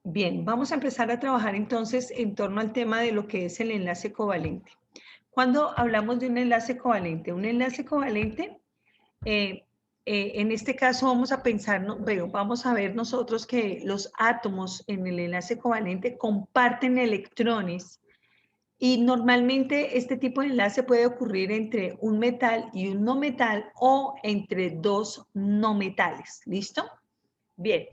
Bien, vamos a empezar a trabajar entonces en torno al tema de lo que es el enlace covalente. Cuando hablamos de un enlace covalente, eh, en este caso vamos a pensar, pero vamos a ver nosotros que los átomos en el enlace covalente comparten electrones y normalmente este tipo de enlace puede ocurrir entre un metal y un no metal o entre dos no metales. ¿Listo? Bien.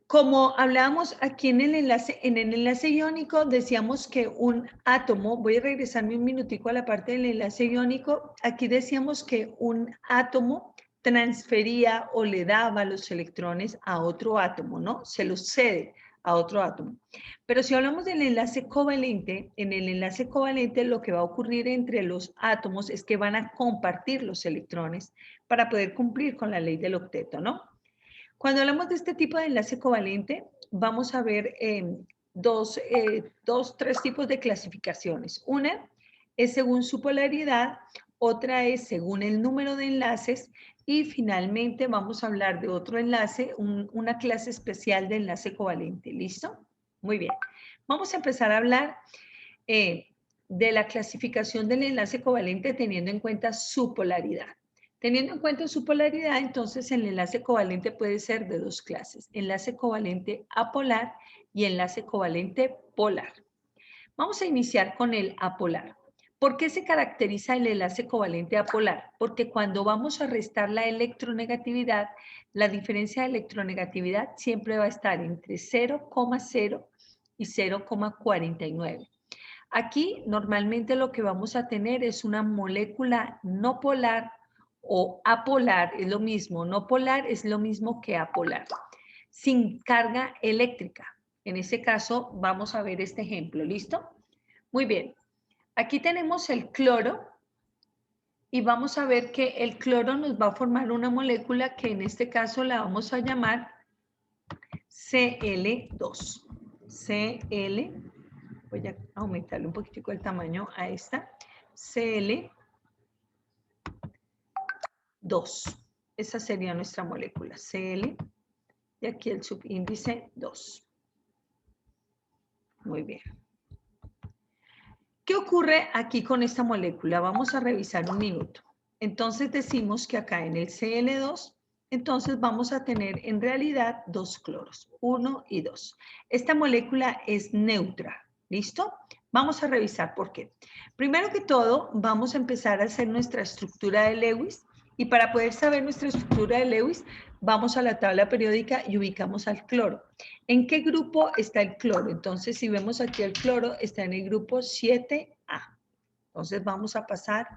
Como hablábamos aquí en el enlace iónico, decíamos que un átomo, voy a regresarme un minutico a la parte del enlace iónico, aquí decíamos que un átomo transfería o le daba los electrones a otro átomo, ¿no? Se los cede a otro átomo. Pero si hablamos del enlace covalente, en el enlace covalente lo que va a ocurrir entre los átomos es que van a compartir los electrones para poder cumplir con la ley del octeto, ¿no? Cuando hablamos de este tipo de enlace covalente, vamos a ver tres tipos de clasificaciones. Una es según su polaridad, otra es según el número de enlaces y finalmente vamos a hablar de otro enlace, una clase especial de enlace covalente. ¿Listo? Muy bien. Vamos a empezar a hablar eh, de la clasificación del enlace covalente teniendo en cuenta su polaridad. Teniendo en cuenta su polaridad, entonces el enlace covalente puede ser de dos clases, enlace covalente apolar y enlace covalente polar. Vamos a iniciar con el apolar. ¿Por qué se caracteriza el enlace covalente apolar? Porque cuando vamos a restar la electronegatividad, la diferencia de electronegatividad siempre va a estar entre 0,0 y 0,49. Aquí normalmente lo que vamos a tener es una molécula no polar o apolar, es lo mismo, no polar es lo mismo que apolar, sin carga eléctrica. En ese caso vamos a ver este ejemplo, ¿listo? Muy bien, aquí tenemos el cloro y vamos a ver que el cloro nos va a formar una molécula que en este caso la vamos a llamar Cl2. Cl, voy a aumentarle un poquitico el tamaño a esta, Cl2. Esa sería nuestra molécula, Cl, y aquí el subíndice 2. Muy bien. ¿Qué ocurre aquí con esta molécula? Vamos a revisar un minuto. Entonces decimos que acá en el Cl2, entonces vamos a tener en realidad dos cloros, 1 y 2. Esta molécula es neutra, ¿listo? Vamos a revisar por qué. Primero que todo, vamos a empezar a hacer nuestra estructura de Lewis y para poder saber nuestra estructura de Lewis, vamos a la tabla periódica y ubicamos al cloro. ¿En qué grupo está el cloro? Entonces, si vemos aquí el cloro, está en el grupo 7A. Entonces, vamos a pasar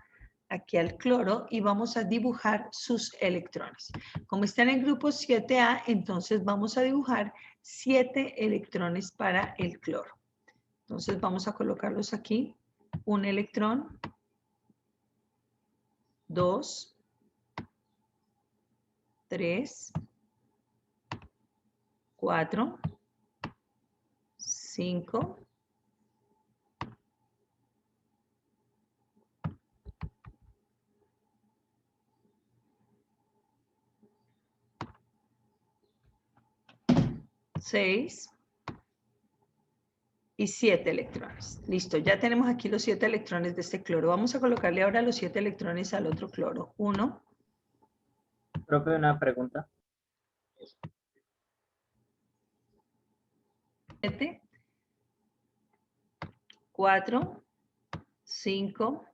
aquí al cloro y vamos a dibujar sus electrones. Como está en el grupo 7A, entonces vamos a dibujar 7 electrones para el cloro. Entonces, vamos a colocarlos aquí. Un electrón, 2, 3, 4, 5, 6 y 7 electrones. Listo, ya tenemos aquí los 7 electrones de este cloro. Vamos a colocarle ahora los 7 electrones al otro cloro. 1, Profe, una pregunta. 7, 4, 5,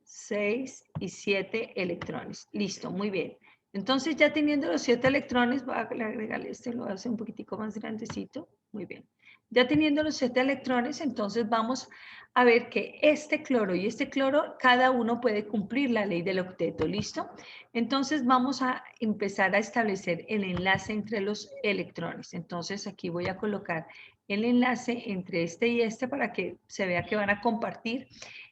6 y 7 electrones. Listo, muy bien. Entonces ya teniendo los 7 electrones, voy a agregarle este, lo voy a hacer un poquitico más grandecito. Muy bien. Ya teniendo los 7 electrones, entonces vamos a ver que este cloro y este cloro, cada uno puede cumplir la ley del octeto, ¿listo? Entonces vamos a empezar a establecer el enlace entre los electrones. Entonces aquí voy a colocar el enlace entre este y este para que se vea que van a compartir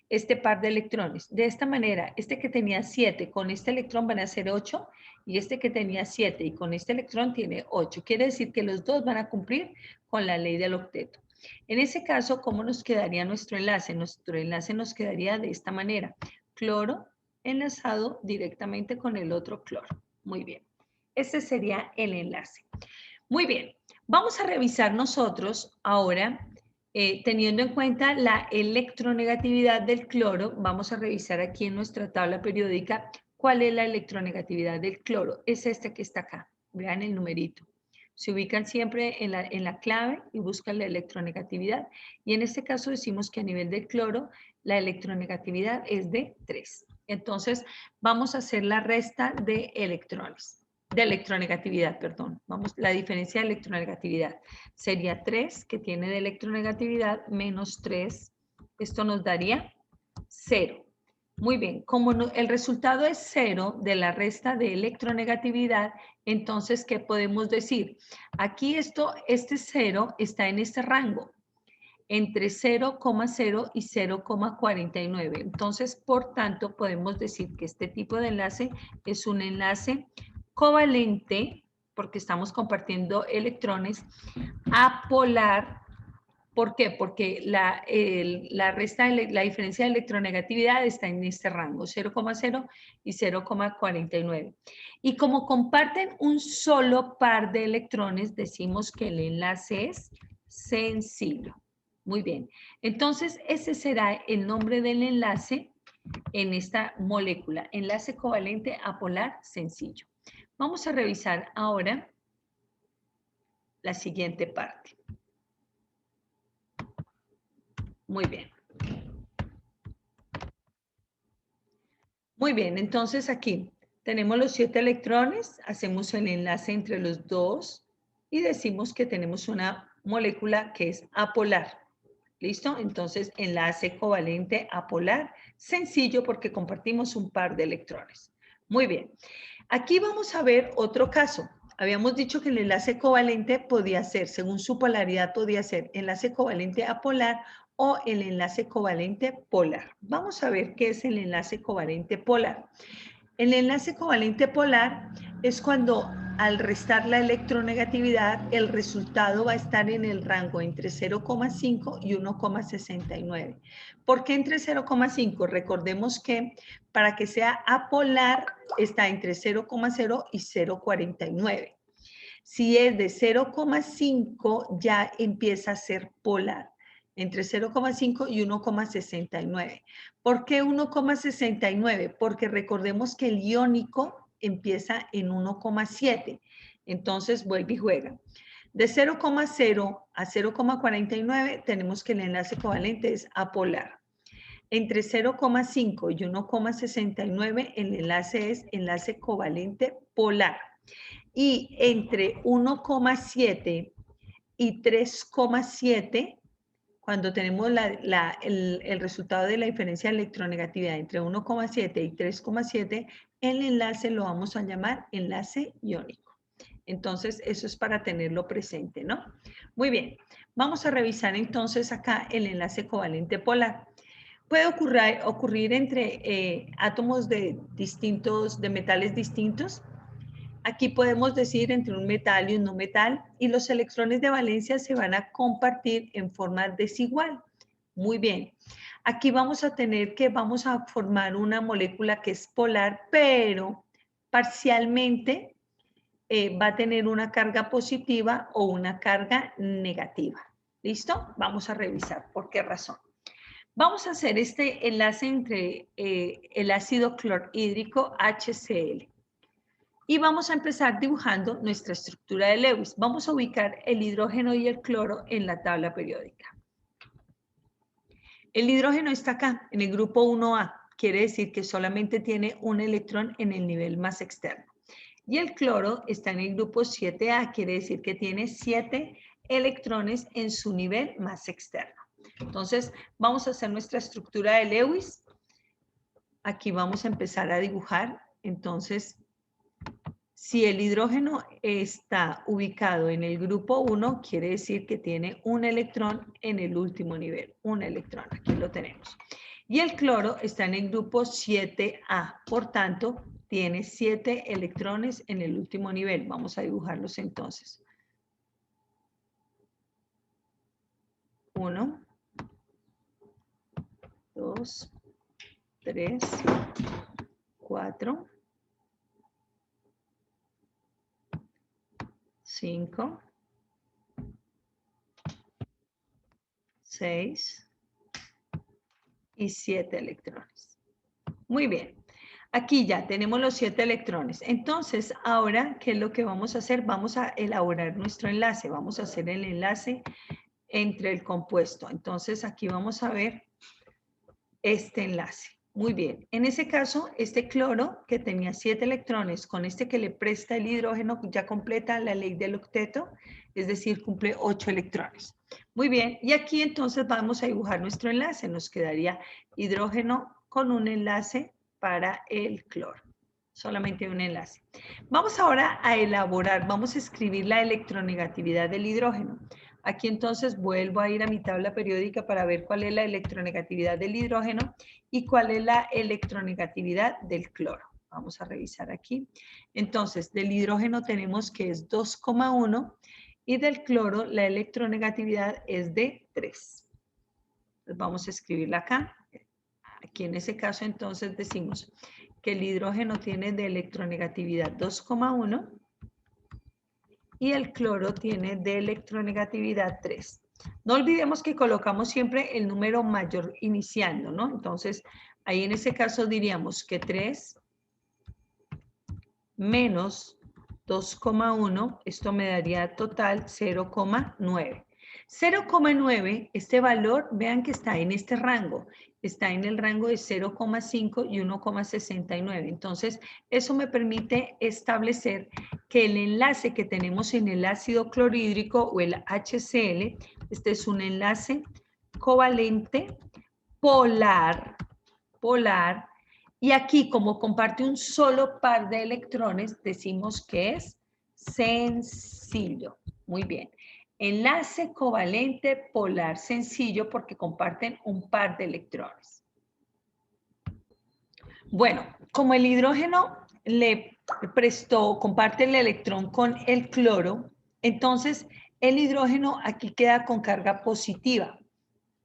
este par de electrones. De esta manera, este que tenía 7 con este electrón van a ser 8 y este que tenía 7 y con este electrón tiene 8. Quiere decir que los dos van a cumplir con la ley del octeto. En ese caso, ¿cómo nos quedaría nuestro enlace? Nuestro enlace nos quedaría de esta manera. Cloro enlazado directamente con el otro cloro. Muy bien. Ese sería el enlace. Muy bien. Vamos a revisar nosotros ahora, teniendo en cuenta la electronegatividad del cloro, vamos a revisar aquí en nuestra tabla periódica cuál es la electronegatividad del cloro. Es este que está acá. Vean el numerito. Se ubican siempre en la clave y buscan la electronegatividad. Y en este caso decimos que a nivel del cloro, la electronegatividad es de 3. Entonces, vamos a hacer la resta de electrones. De electronegatividad, perdón. Vamos, la diferencia de electronegatividad sería 3, que tiene de electronegatividad, menos 3. Esto nos daría 0. Muy bien, como no, el resultado es 0 de la resta de electronegatividad, entonces, ¿qué podemos decir? Aquí este 0 está en este rango, entre 0,0 y 0,49. Entonces, por tanto, podemos decir que este tipo de enlace es un enlace covalente, porque estamos compartiendo electrones, apolar. ¿Por qué? Porque la diferencia de electronegatividad está en este rango, 0,0 y 0,49. Y como comparten un solo par de electrones, decimos que el enlace es sencillo. Muy bien. Entonces, ese será el nombre del enlace en esta molécula, enlace covalente apolar sencillo. Vamos a revisar ahora la siguiente parte. Muy bien. Muy bien, entonces aquí tenemos los 7 electrones, hacemos el enlace entre los dos y decimos que tenemos una molécula que es apolar. ¿Listo? Entonces, enlace covalente apolar, sencillo porque compartimos un par de electrones. Muy bien. Aquí vamos a ver otro caso. Habíamos dicho que el enlace covalente podía ser, según su polaridad, podía ser enlace covalente apolar o el enlace covalente polar. Vamos a ver qué es el enlace covalente polar. El enlace covalente polar es cuando al restar la electronegatividad, el resultado va a estar en el rango entre 0,5 y 1,69. ¿Por qué entre 0,5? Recordemos que para que sea apolar está entre 0,0 y 0,49. Si es de 0,5 ya empieza a ser polar, entre 0,5 y 1,69. ¿Por qué 1,69? Porque recordemos que el iónico empieza en 1,7. Entonces vuelve y juega. De 0,0 a 0,49 tenemos que el enlace covalente es apolar. Entre 0,5 y 1,69 el enlace es enlace covalente polar. Y entre 1,7 y 3,7, cuando tenemos el resultado de la diferencia de electronegatividad entre 1,7 y 3,7, el enlace lo vamos a llamar enlace iónico. Entonces, eso es para tenerlo presente, ¿no? Muy bien, vamos a revisar entonces acá el enlace covalente polar. Puede ocurrir entre átomos de metales distintos. Aquí podemos decir entre un metal y un no metal, y los electrones de valencia se van a compartir en forma desigual. Muy bien. Aquí vamos a tener que vamos a formar una molécula que es polar, pero parcialmente va a tener una carga positiva o una carga negativa. ¿Listo? Vamos a revisar por qué razón. Vamos a hacer este enlace entre el ácido clorhídrico HCl. Y vamos a empezar dibujando nuestra estructura de Lewis. Vamos a ubicar el hidrógeno y el cloro en la tabla periódica. El hidrógeno está acá, en el grupo 1A. Quiere decir que solamente tiene un electrón en el nivel más externo. Y el cloro está en el grupo 7A. Quiere decir que tiene 7 electrones en su nivel más externo. Entonces, vamos a hacer nuestra estructura de Lewis. Aquí vamos a empezar a dibujar. Entonces, si el hidrógeno está ubicado en el grupo 1, quiere decir que tiene un electrón en el último nivel. Un electrón, aquí lo tenemos. Y el cloro está en el grupo 7A, por tanto, tiene 7 electrones en el último nivel. Vamos a dibujarlos entonces. 1, 2, 3, 4, 5, 6 y 7 electrones. Muy bien. Aquí ya tenemos los 7 electrones. Entonces, ahora, ¿qué es lo que vamos a hacer? Vamos a elaborar nuestro enlace. Vamos a hacer el enlace entre el compuesto. Entonces, aquí vamos a ver este enlace. Muy bien. En ese caso, este cloro que tenía 7 electrones con este que le presta el hidrógeno ya completa la ley del octeto, es decir, cumple 8 electrones. Muy bien. Y aquí entonces vamos a dibujar nuestro enlace. Nos quedaría hidrógeno con un enlace para el cloro. Solamente un enlace. Vamos ahora a elaborar, vamos a escribir la electronegatividad del hidrógeno. Aquí entonces vuelvo a ir a mi tabla periódica para ver cuál es la electronegatividad del hidrógeno y cuál es la electronegatividad del cloro. Vamos a revisar aquí. Entonces, del hidrógeno tenemos que es 2,1 y del cloro la electronegatividad es de 3. Entonces, vamos a escribirla acá. Aquí en ese caso entonces decimos que el hidrógeno tiene de electronegatividad 2,1 y el cloro tiene de electronegatividad 3. No olvidemos que colocamos siempre el número mayor iniciando, ¿no? Entonces, ahí en ese caso diríamos que 3 menos 2,1, esto me daría total 0,9. 0,9, este valor, vean que está en este rango, está en el rango de 0,5 y 1,69. Entonces, eso me permite establecer que el enlace que tenemos en el ácido clorhídrico o el HCl, este es un enlace covalente polar, y aquí, como comparte un solo par de electrones, decimos que es sencillo. Muy bien. Enlace covalente polar sencillo porque comparten un par de electrones. Bueno, como el hidrógeno le prestó, comparte el electrón con el cloro, entonces el hidrógeno aquí queda con carga positiva.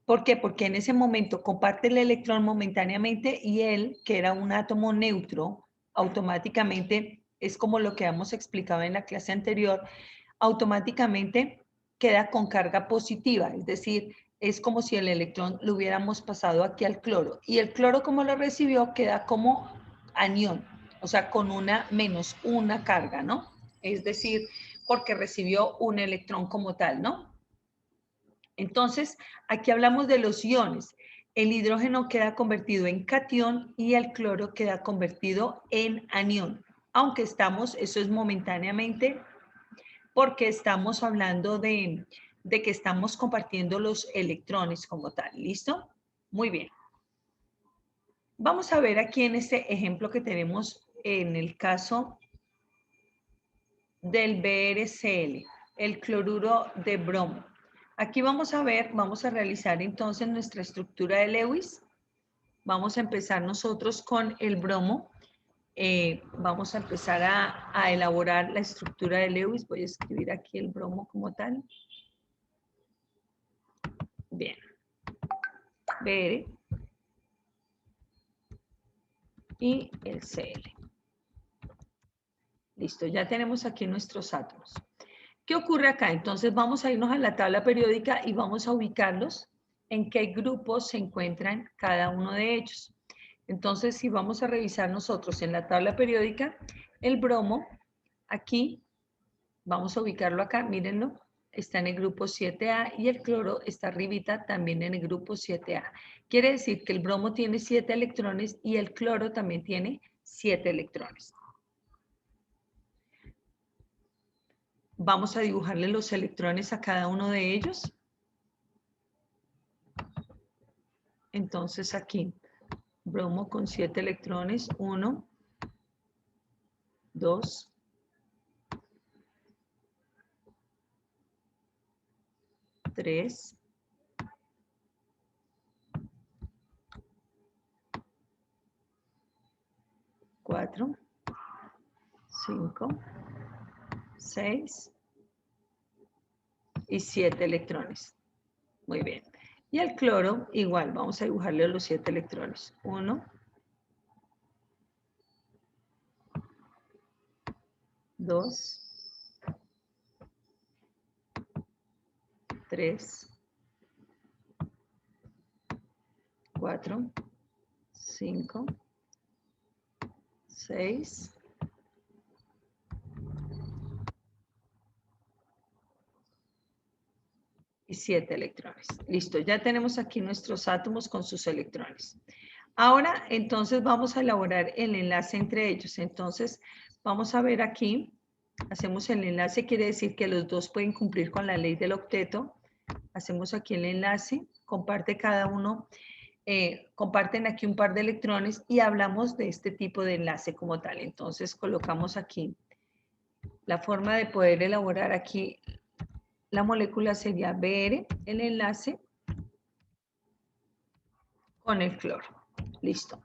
¿Por qué? Porque en ese momento comparte el electrón momentáneamente y él, que era un átomo neutro, automáticamente, es como lo que hemos explicado en la clase anterior, automáticamente queda con carga positiva, es decir, es como si el electrón lo hubiéramos pasado aquí al cloro. Y el cloro, como lo recibió, queda como anión, o sea, con una menos una carga, ¿no? Es decir, porque recibió un electrón como tal, ¿no? Entonces, aquí hablamos de los iones. El hidrógeno queda convertido en catión y el cloro queda convertido en anión. Aunque estamos, eso es momentáneamente, porque estamos hablando de que estamos compartiendo los electrones como tal. ¿Listo? Muy bien. Vamos a ver aquí en este ejemplo que tenemos en el caso del BRCl, el cloruro de bromo. Aquí vamos a ver, vamos a realizar entonces nuestra estructura de Lewis. Vamos a empezar nosotros con el bromo. Vamos a empezar a elaborar la estructura de Lewis. Voy a escribir aquí el bromo como tal. Bien. Br y el Cl. Listo, ya tenemos aquí nuestros átomos. ¿Qué ocurre acá? Entonces vamos a irnos a la tabla periódica y vamos a ubicarlos en qué grupos se encuentran cada uno de ellos. Entonces, si vamos a revisar nosotros en la tabla periódica, el bromo, aquí, vamos a ubicarlo acá, mírenlo, está en el grupo 7A y el cloro está arribita también en el grupo 7A. Quiere decir que el bromo tiene 7 electrones y el cloro también tiene 7 electrones. Vamos a dibujarle los electrones a cada uno de ellos. Entonces aquí, bromo con 7 electrones, 1, 2, 3, 4, 5, 6 y 7 electrones. Muy bien. Y el cloro, igual, vamos a dibujarle los 7 electrones. 1, 2, 3, 4, 5, 6, y 7 electrones. Listo, ya tenemos aquí nuestros átomos con sus electrones. Ahora, entonces, vamos a elaborar el enlace entre ellos. Entonces, vamos a ver aquí, hacemos el enlace, quiere decir que los dos pueden cumplir con la ley del octeto. Hacemos aquí el enlace, comparte cada uno, comparten aquí un par de electrones y hablamos de este tipo de enlace como tal. Entonces, colocamos aquí la forma de poder elaborar aquí la molécula sería Br, el enlace con el cloro. Listo.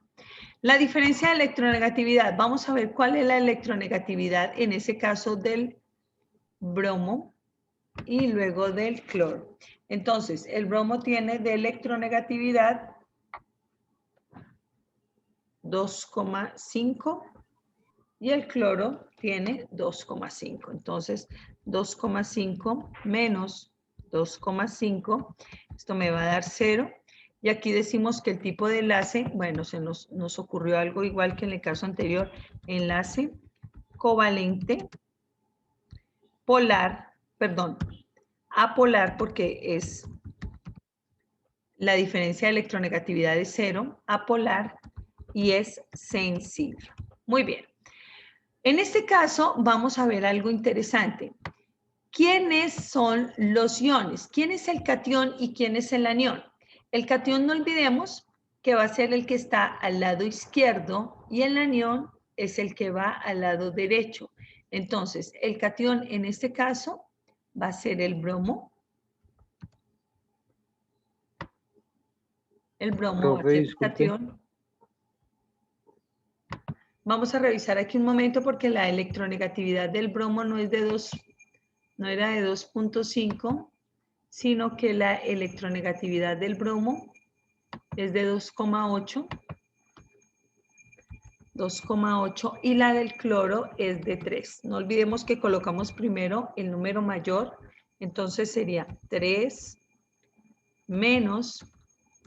La diferencia de electronegatividad. Vamos a ver cuál es la electronegatividad en ese caso del bromo y luego del cloro. Entonces, el bromo tiene de electronegatividad 2,5 y el cloro tiene 2,5. Entonces, 2,5 menos 2,5, esto me va a dar 0. Y aquí decimos que el tipo de enlace, bueno, se nos ocurrió algo igual que en el caso anterior, enlace covalente, polar, perdón, apolar porque es la diferencia de electronegatividad es 0, apolar y es sensible. Muy bien. En este caso vamos a ver algo interesante. ¿Quiénes son los iones? ¿Quién es el catión y quién es el anión? El catión no olvidemos que va a ser el que está al lado izquierdo y el anión es el que va al lado derecho. Entonces, el catión en este caso va a ser el bromo. El bromo va a ser el catión. Vamos a revisar aquí un momento porque la electronegatividad del bromo no es de 2, no era de 2,5, sino que la electronegatividad del bromo es de 2,8, 2,8 y la del cloro es de 3. No olvidemos que colocamos primero el número mayor, entonces sería 3 menos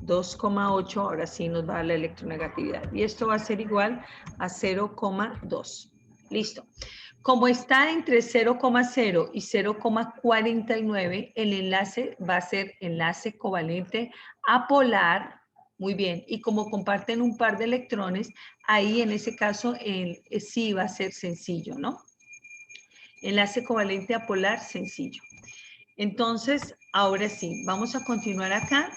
2,8, ahora sí nos va a dar la electronegatividad. Y esto va a ser igual a 0,2. Listo. Como está entre 0,0 y 0,49, el enlace va a ser enlace covalente apolar. Muy bien. Y como comparten un par de electrones, ahí en ese caso sí va a ser sencillo, ¿no? Enlace covalente apolar sencillo. Entonces, ahora sí, vamos a continuar acá.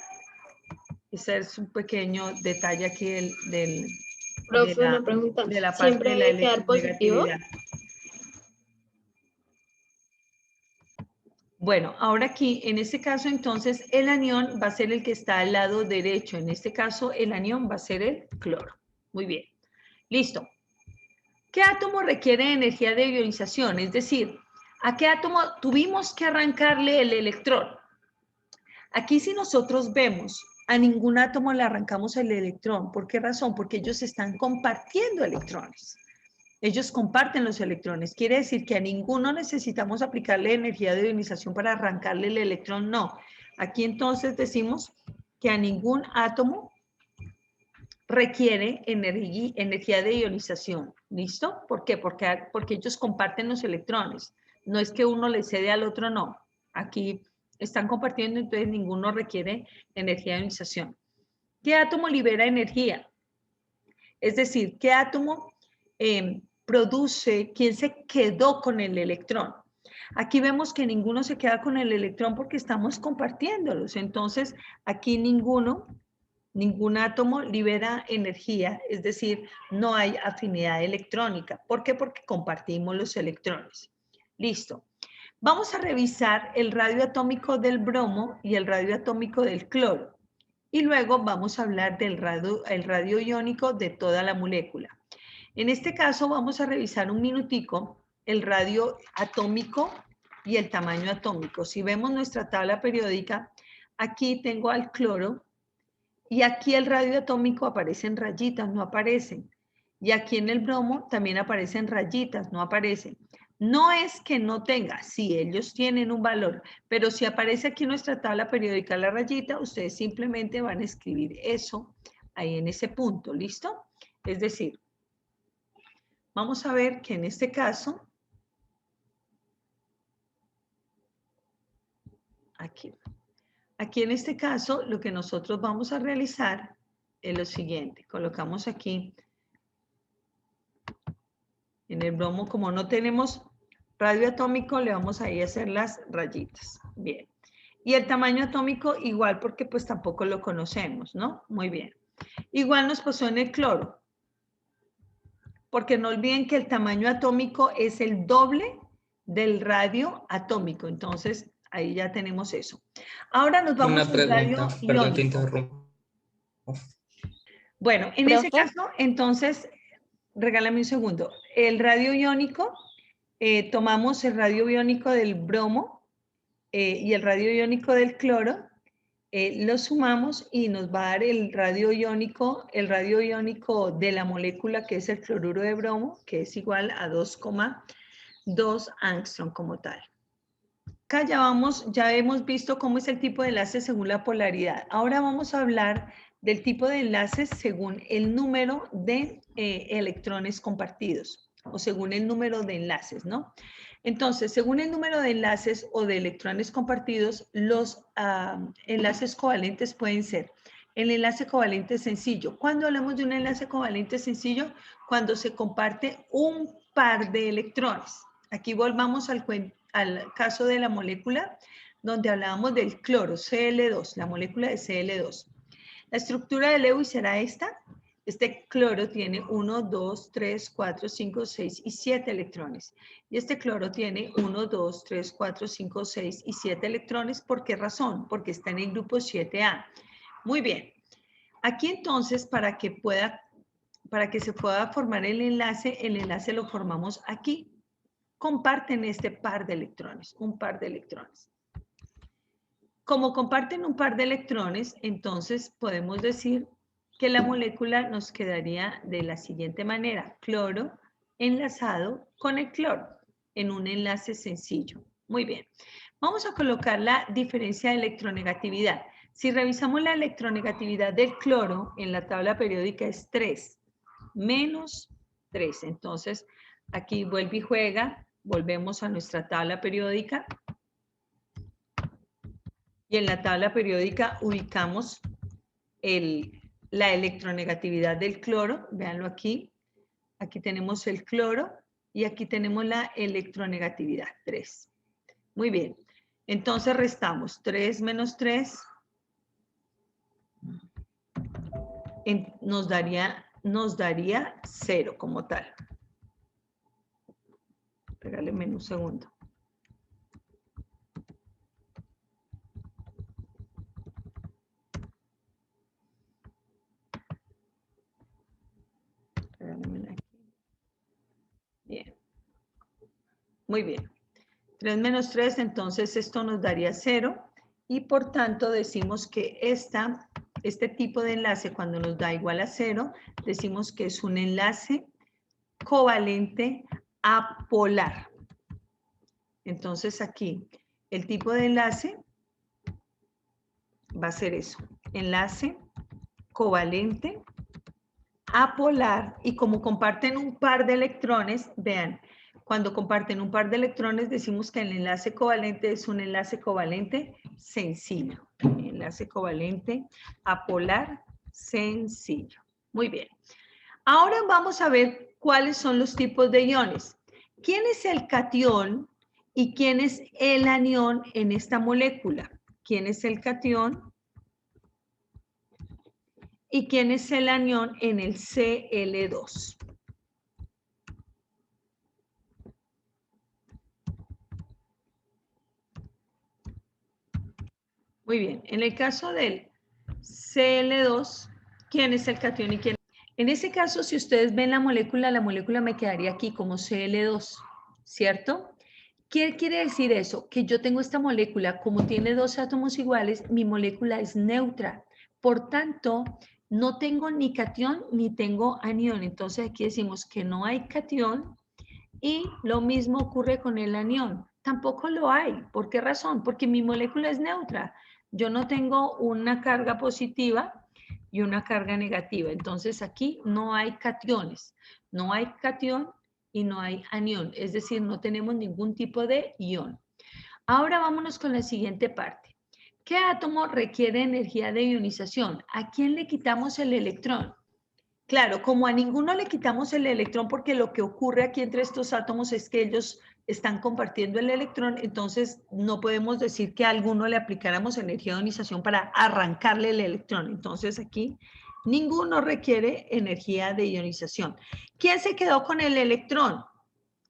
Ese es un pequeño detalle aquí Profe, una pregunta. de la parte ¿Siempre de la debe quedar positivo? electronegatividad. Bueno, ahora aquí, en este caso, entonces, el anión va a ser el que está al lado derecho. En este caso, el anión va a ser el cloro. Muy bien. Listo. ¿Qué átomo requiere energía de ionización? Es decir, ¿a qué átomo tuvimos que arrancarle el electrón? Aquí si nosotros vemos, a ningún átomo le arrancamos el electrón. ¿Por qué razón? Porque ellos están compartiendo electrones. Ellos comparten los electrones. Quiere decir que a ninguno necesitamos aplicarle energía de ionización para arrancarle el electrón. No. Aquí entonces decimos que a ningún átomo requiere energía de ionización. ¿Listo? ¿Por qué? Porque ellos comparten los electrones. No es que uno le cede al otro, no. Aquí están compartiendo, entonces ninguno requiere energía de ionización. ¿Qué átomo libera energía? Es decir, ¿qué átomo produce? ¿Quién se quedó con el electrón? Aquí vemos que ninguno se queda con el electrón porque estamos compartiéndolos. Entonces, aquí ningún átomo libera energía, es decir, no hay afinidad electrónica. ¿Por qué? Porque compartimos los electrones. Listo. Vamos a revisar el radio atómico del bromo y el radio atómico del cloro. Y luego vamos a hablar del radio iónico de toda la molécula. En este caso vamos a revisar un minutico el radio atómico y el tamaño atómico. Si vemos nuestra tabla periódica, aquí tengo al cloro y aquí el radio atómico aparecen rayitas, no aparecen. Y aquí en el bromo también aparecen rayitas, no aparecen. No es que no tenga, sí, ellos tienen un valor, pero si aparece aquí en nuestra tabla periódica la rayita, ustedes simplemente van a escribir eso ahí en ese punto, ¿listo? Es decir, vamos a ver que en este caso, aquí en este caso, lo que nosotros vamos a realizar es lo siguiente. Colocamos aquí en el bromo, como no tenemos radio atómico, le vamos a ir a hacer las rayitas. Bien. Y el tamaño atómico igual porque pues tampoco lo conocemos, ¿no? Muy bien. Igual nos pasó en el cloro. Porque no olviden que el tamaño atómico es el doble del radio atómico. Entonces, ahí ya tenemos eso. Ahora nos vamos Una al radio pregunta, perdón, te iónico. interrumpo. Bueno, en ese Profe. caso, entonces, regálame un segundo. El radio iónico, tomamos el radio iónico del bromo y el radio iónico del cloro, lo sumamos y nos va a dar el radio iónico de la molécula que es el cloruro de bromo, que es igual a 2,2 angstrom como tal. Acá ya hemos visto cómo es el tipo de enlace según la polaridad. Ahora vamos a hablar del tipo de enlaces según el número de electrones compartidos o según el número de enlaces, ¿no? Entonces, según el número de enlaces o de electrones compartidos, los enlaces covalentes pueden ser el enlace covalente sencillo. ¿Cuándo hablamos de un enlace covalente sencillo? Cuando se comparte un par de electrones. Aquí volvamos al caso de la molécula donde hablábamos del cloro, Cl2, la molécula de Cl2. La estructura de Lewis será esta. Este cloro tiene 1, 2, 3, 4, 5, 6 y 7 electrones. Y este cloro tiene 1, 2, 3, 4, 5, 6 y 7 electrones. ¿Por qué razón? Porque está en el grupo 7A. Muy bien. Aquí entonces, para que se pueda formar el enlace lo formamos aquí. Comparten este par de electrones, un par de electrones. Como comparten un par de electrones, entonces podemos decir que la molécula nos quedaría de la siguiente manera. Cloro enlazado con el cloro en un enlace sencillo. Muy bien. Vamos a colocar la diferencia de electronegatividad. Si revisamos la electronegatividad del cloro en la tabla periódica es 3, menos 3. Entonces, aquí vuelve y juega. Volvemos a nuestra tabla periódica. Y en la tabla periódica ubicamos la electronegatividad del cloro. Véanlo aquí. Aquí tenemos el cloro y aquí tenemos la electronegatividad, 3. Muy bien. Entonces restamos 3 menos 3. Nos daría 0 como tal. Regálenme un segundo. Bien. Muy bien. 3 menos 3, entonces esto nos daría 0. Y por tanto decimos que este tipo de enlace, cuando nos da igual a 0, decimos que es un enlace covalente apolar. Entonces aquí, el tipo de enlace va a ser eso. Enlace covalente apolar. Y como comparten un par de electrones, vean, cuando comparten un par de electrones decimos que el enlace covalente es un enlace covalente sencillo. Enlace covalente apolar sencillo. Muy bien. Ahora vamos a ver cuáles son los tipos de iones. ¿Quién es el catión y quién es el anión en esta molécula? ¿Quién es el catión? ¿Y quién es el anión en el Cl2? Muy bien, en el caso del Cl2, ¿quién es el catión y quién? En ese caso, si ustedes ven la molécula me quedaría aquí como Cl2, ¿cierto? ¿Qué quiere decir eso? Que yo tengo esta molécula, como tiene dos átomos iguales, mi molécula es neutra. Por tanto, no tengo ni catión ni tengo anión. Entonces aquí decimos que no hay catión Y lo mismo ocurre con el anión. Tampoco lo hay. ¿Por qué razón? Porque mi molécula es neutra. Yo no tengo una carga positiva y una carga negativa. Entonces aquí no hay cationes. No hay cation y no hay anión. Es decir, no tenemos ningún tipo de ion. Ahora vámonos con la siguiente parte. ¿Qué átomo requiere energía de ionización? ¿A quién le quitamos el electrón? Claro, como a ninguno le quitamos el electrón porque lo que ocurre aquí entre estos átomos es que ellos están compartiendo el electrón, entonces no podemos decir que a alguno le aplicáramos energía de ionización para arrancarle el electrón. Entonces aquí ninguno requiere energía de ionización. ¿Quién se quedó con el electrón?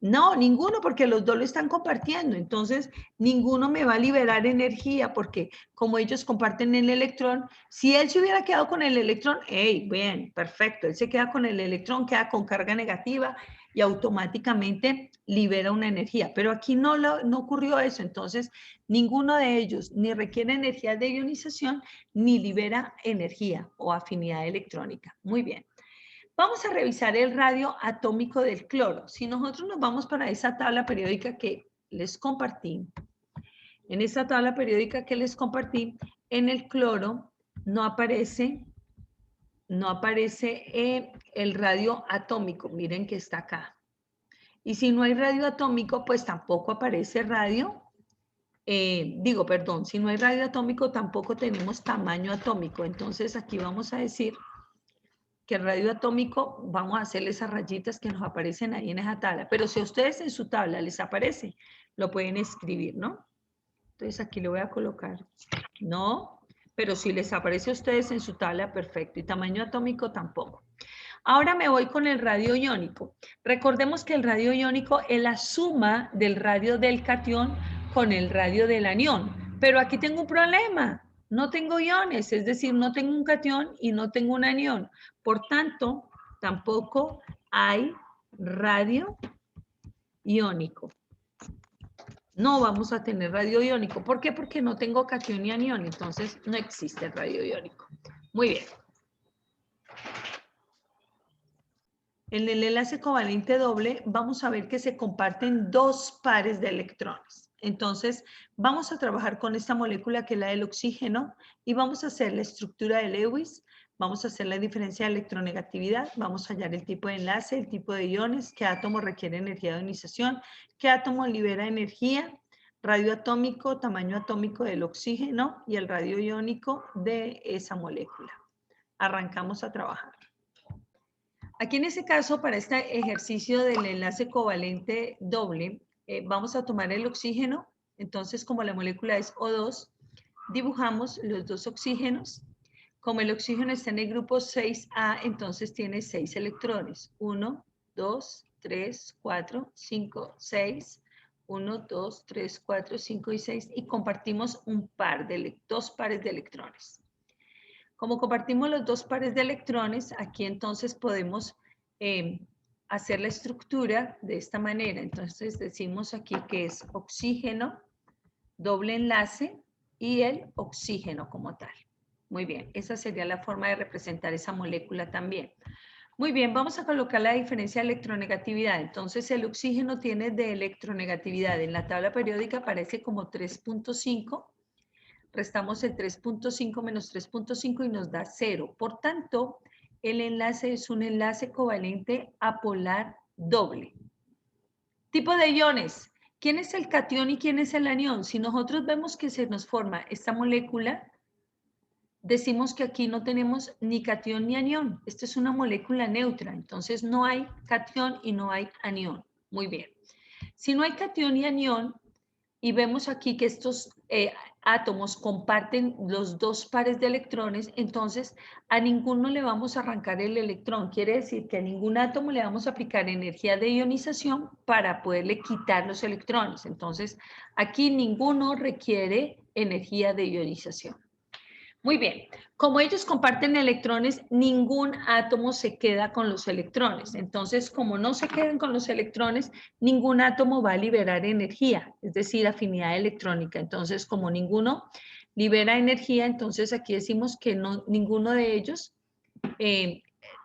No, ninguno, porque los dos lo están compartiendo. Entonces, ninguno me va a liberar energía porque como ellos comparten el electrón, si él se hubiera quedado con el electrón, hey, bien, perfecto, él se queda con el electrón, queda con carga negativa y automáticamente libera una energía. Pero aquí no ocurrió eso. Entonces, ninguno de ellos ni requiere energía de ionización ni libera energía o afinidad electrónica. Muy bien. Vamos a revisar el radio atómico del cloro. Si nosotros nos vamos para esa tabla periódica que les compartí, en esa tabla periódica que les compartí, en el cloro no aparece el radio atómico. Miren que está acá. Y si no hay radio atómico, pues tampoco aparece radio. Si no hay radio atómico, tampoco tenemos tamaño atómico. Entonces aquí vamos a decir que el radio atómico, vamos a hacerle esas rayitas que nos aparecen ahí en esa tabla. Pero si a ustedes en su tabla les aparece, lo pueden escribir, ¿no? Entonces aquí le voy a colocar, no, pero si les aparece a ustedes en su tabla, perfecto. Y tamaño atómico tampoco. Ahora me voy con el radio iónico. Recordemos que el radio iónico es la suma del radio del catión con el radio del anión. Pero aquí tengo un problema. No tengo iones, es decir, no tengo un catión y no tengo un anión. Por tanto, tampoco hay radio iónico. No vamos a tener radio iónico. ¿Por qué? Porque no tengo catión ni anión. Entonces, no existe el radio iónico. Muy bien. En el enlace covalente doble vamos a ver que se comparten dos pares de electrones. Entonces, vamos a trabajar con esta molécula que es la del oxígeno y vamos a hacer la estructura de Lewis, vamos a hacer la diferencia de electronegatividad, vamos a hallar el tipo de enlace, el tipo de iones, qué átomo requiere energía de ionización, qué átomo libera energía, radio atómico, tamaño atómico del oxígeno y el radio iónico de esa molécula. Arrancamos a trabajar. Aquí en este caso, para este ejercicio del enlace covalente doble, vamos a tomar el oxígeno. Entonces, como la molécula es O2, dibujamos los dos oxígenos. Como el oxígeno está en el grupo 6A, entonces tiene 6 electrones. 1, 2, 3, 4, 5, 6. 1, 2, 3, 4, 5 y 6. Y compartimos dos pares de electrones. Como compartimos los dos pares de electrones, aquí entonces podemos hacer la estructura de esta manera. Entonces decimos aquí que es oxígeno, doble enlace y el oxígeno como tal. Muy bien, esa sería la forma de representar esa molécula también. Muy bien, vamos a colocar la diferencia de electronegatividad. Entonces el oxígeno tiene de electronegatividad. En la tabla periódica aparece como 3.5. Restamos el 3.5 menos 3.5 y nos da 0. Por tanto, el enlace es un enlace covalente apolar doble. Tipo de iones. ¿Quién es el catión y quién es el anión? Si nosotros vemos que se nos forma esta molécula, decimos que aquí no tenemos ni catión ni anión. Esta es una molécula neutra, entonces no hay catión y no hay anión. Muy bien. Si no hay catión y anión, y vemos aquí que estos átomos comparten los dos pares de electrones, entonces a ninguno le vamos a arrancar el electrón. Quiere decir que a ningún átomo le vamos a aplicar energía de ionización para poderle quitar los electrones. Entonces, aquí ninguno requiere energía de ionización. Muy bien, como ellos comparten electrones, ningún átomo se queda con los electrones. Entonces, como no se quedan con los electrones, ningún átomo va a liberar energía, es decir, afinidad electrónica. Entonces, como ninguno libera energía, entonces aquí decimos que ninguno de ellos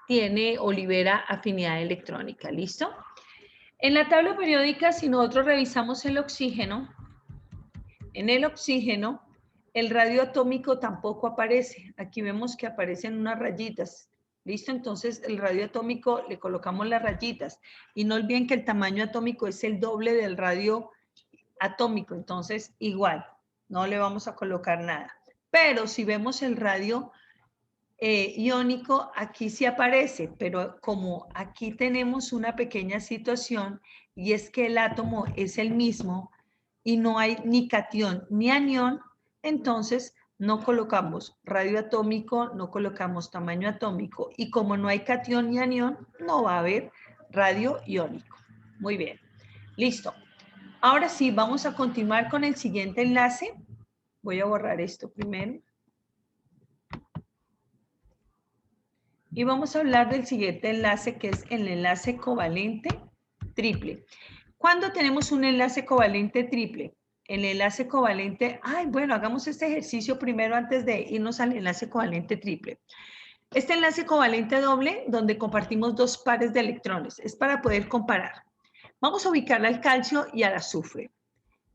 tiene o libera afinidad electrónica. ¿Listo? En la tabla periódica, si nosotros revisamos el oxígeno, en el oxígeno, el radioatómico tampoco aparece. Aquí vemos que aparecen unas rayitas. ¿Listo? Entonces, el radioatómico le colocamos las rayitas. Y no olviden que el tamaño atómico es el doble del radio atómico. Entonces, igual, no le vamos a colocar nada. Pero si vemos el radio iónico, aquí sí aparece. Pero como aquí tenemos una pequeña situación, y es que el átomo es el mismo, y no hay ni catión ni anión, entonces no colocamos radio atómico, no colocamos tamaño atómico, y como no hay catión ni anión, no va a haber radio iónico. Muy bien, listo. Ahora sí, vamos a continuar con el siguiente enlace. Voy a borrar esto primero. Y vamos a hablar del siguiente enlace, que es el enlace covalente triple. ¿Cuándo tenemos un enlace covalente triple? El enlace covalente, bueno, hagamos este ejercicio primero antes de irnos al enlace covalente triple. Este enlace covalente doble, donde compartimos dos pares de electrones, es para poder comparar. Vamos a ubicar al calcio y al azufre.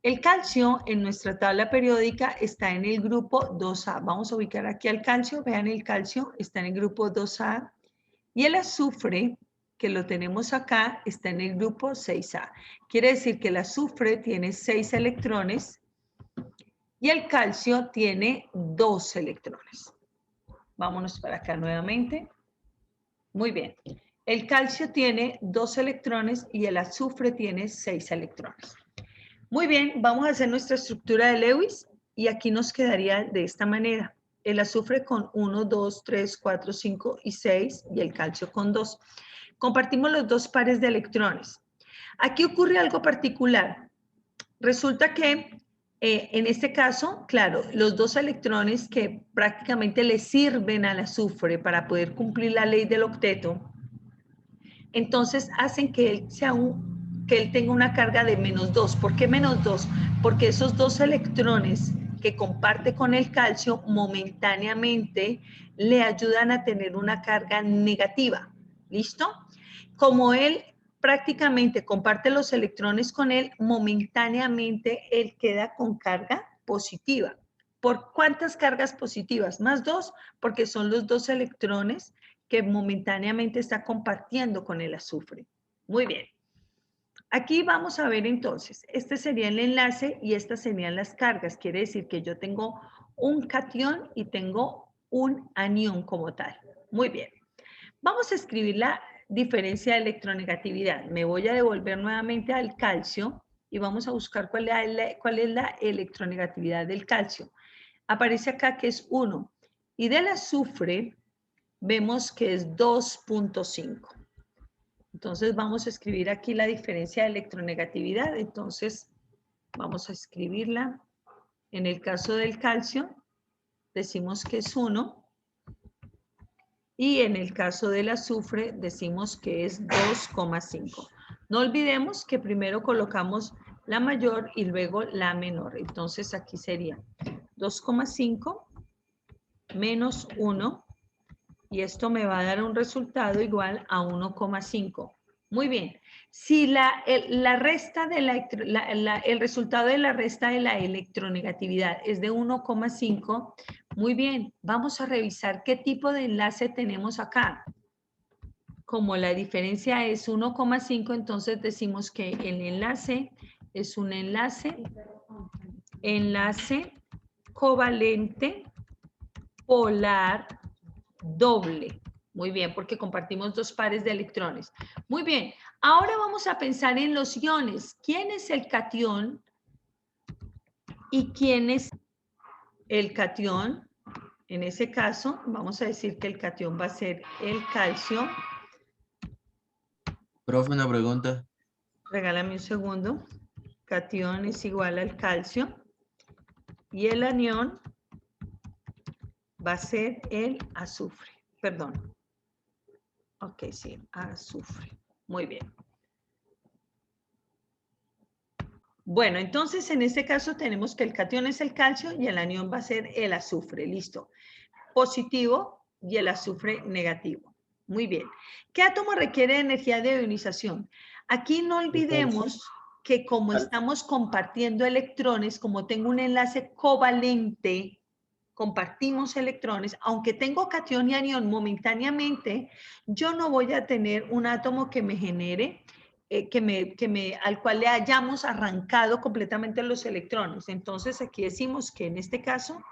El calcio en nuestra tabla periódica está en el grupo 2A. Vamos a ubicar aquí al calcio. Vean, el calcio está en el grupo 2A. Y el azufre, que lo tenemos acá, está en el grupo 6A. Quiere decir que el azufre tiene 6 electrones y el calcio tiene 2 electrones. Vámonos para acá nuevamente. Muy bien. El calcio tiene 2 electrones y el azufre tiene 6 electrones. Muy bien, vamos a hacer nuestra estructura de Lewis y aquí nos quedaría de esta manera. El azufre con 1, 2, 3, 4, 5 y 6 y el calcio con 2. Compartimos los dos pares de electrones. Aquí ocurre algo particular. Resulta que en este caso, claro, los dos electrones que prácticamente le sirven al azufre para poder cumplir la ley del octeto, entonces hacen que él tenga una carga de -2. ¿Por qué -2? Porque esos dos electrones que comparte con el calcio momentáneamente le ayudan a tener una carga negativa. ¿Listo? Como él prácticamente comparte los electrones con él, momentáneamente él queda con carga positiva. ¿Por cuántas cargas positivas? +2, porque son los dos electrones que momentáneamente está compartiendo con el azufre. Muy bien. Aquí vamos a ver entonces, este sería el enlace y estas serían las cargas. Quiere decir que yo tengo un catión y tengo un anión como tal. Muy bien. Vamos a escribir la diferencia de electronegatividad. Me voy a devolver nuevamente al calcio y vamos a buscar cuál es la electronegatividad del calcio. Aparece acá que es 1 y del azufre vemos que es 2.5. Entonces vamos a escribir aquí la diferencia de electronegatividad. Entonces vamos a escribirla. En el caso del calcio decimos que es 1 y en el caso del azufre decimos que es 2,5. No olvidemos que primero colocamos la mayor y luego la menor. Entonces aquí sería 2,5 menos 1. Y esto me va a dar un resultado igual a 1,5. Muy bien. Si el resultado de la resta de la electronegatividad es de 1,5, muy bien, vamos a revisar qué tipo de enlace tenemos acá. Como la diferencia es 1,5, entonces decimos que el enlace es un enlace covalente polar doble. Muy bien, porque compartimos dos pares de electrones. Muy bien, ahora vamos a pensar en los iones. ¿Quién es el catión y quién es el catión? En ese caso, vamos a decir que el catión va a ser el calcio. Profe, una pregunta. Regálame un segundo. Catión es igual al calcio. Y el anión va a ser el azufre. Perdón. Ok, sí, azufre. Muy bien. Bueno, entonces en este caso tenemos que el catión es el calcio y el anión va a ser el azufre. Listo. Positivo y el azufre negativo. Muy bien. ¿Qué átomo requiere energía de ionización? Aquí no olvidemos que como estamos compartiendo electrones, como tengo un enlace covalente, compartimos electrones, aunque tengo catión y anión momentáneamente, yo no voy a tener un átomo que me genere, al cual le hayamos arrancado completamente los electrones. Entonces aquí decimos que en este caso,